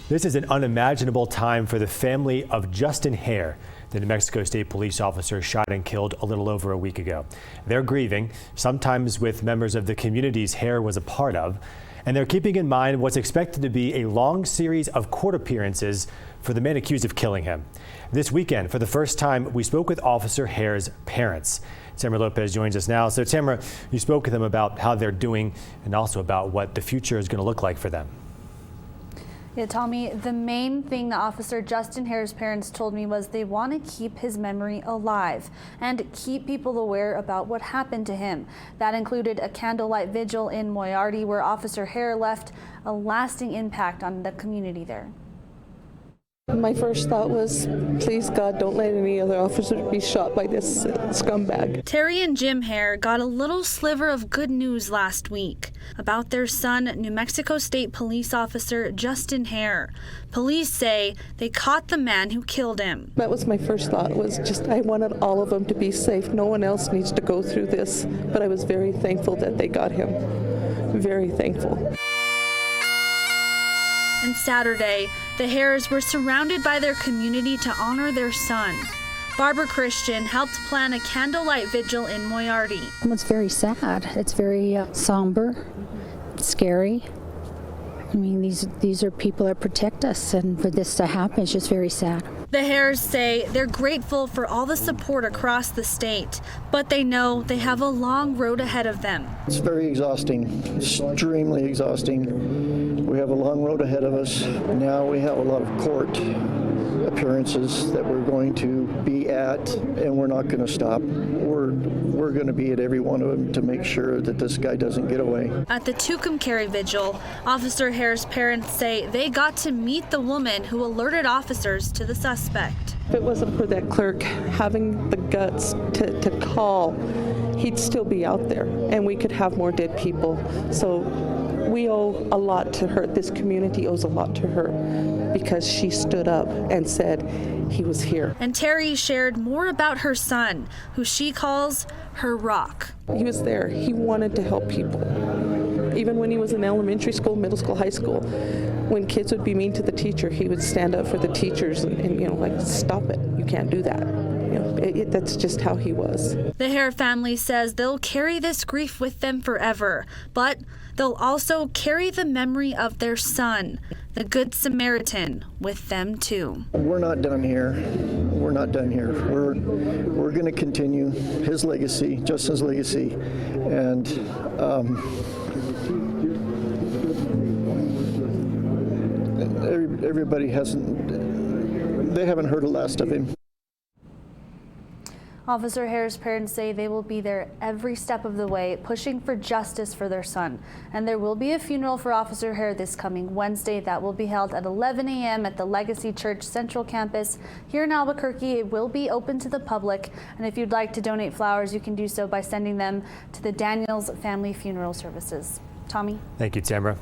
This is an unimaginable time for the family of Justin Hare, the New Mexico State police officer shot and killed a little over a week ago. They're grieving, sometimes with members of the communities Hare was a part of, and they're keeping in mind what's expected to be a long series of court appearances for the man accused of killing him. This weekend, for the first time, we spoke with Officer Hare's parents. Tamara Lopez joins us now. So Tamara, you spoke with them about how they're doing and also about what the future is going to look like for them. Yeah, Tommy, the main thing that Officer Justin Hare's parents told me was they want to keep his memory alive and keep people aware about what happened to him. That included a candlelight vigil in Moriarty where Officer Hare left a lasting impact on the community there. My first thought was, please God, don't let any other officer be shot by this scumbag. Terry and Jim Hare got a little sliver of good news last week about their son, New Mexico State police officer Justin Hare. Police say they caught the man who killed him. That was my first thought, was just I wanted all of them to be safe. No one else needs to go through this, but I was very thankful that they got him. Very thankful. And Saturday, the Hares were surrounded by their community to honor their son. Barbara Christian helped plan a candlelight vigil in Moriarty. It's very sad. It's very somber, scary. I mean, these are people that protect us, and for this to happen, it's just very sad. The Hares say they're grateful for all the support across the state, but they know they have a long road ahead of them. It's very exhausting, extremely exhausting. We have a long road ahead of us. Now we have a lot of court appearances that we're going to be at, and we're not going to stop. We're going to be at every one of them to make sure that this guy doesn't get away. At the Tucumcari vigil, Officer Hare's parents say they got to meet the woman who alerted officers to the suspect. If it wasn't for that clerk having the guts to call, he'd still be out there, and we could have more dead people. So we owe a lot to her. This community owes a lot to her because she stood up and said he was here. And Terry shared more about her son, who she calls her rock. He was there. He wanted to help people. Even when he was in elementary school, middle school, high school, when kids would be mean to the teacher, he would stand up for the teachers and like, stop it. You can't do that. That's just how he was. The Hare family says they'll carry this grief with them forever, but they'll also carry the memory of their son, the Good Samaritan, with them too. We're not done here. We're not done here. We're going to continue his legacy, Justin's legacy, and everybody they haven't heard the last of him. Officer Hare's parents say they will be there every step of the way, pushing for justice for their son. And there will be a funeral for Officer Hare this coming Wednesday that will be held at 11 a.m. at the Legacy Church Central Campus here in Albuquerque. It will be open to the public. And if you'd like to donate flowers, you can do so by sending them to the Daniels Family Funeral Services. Tommy? Thank you, Tamara.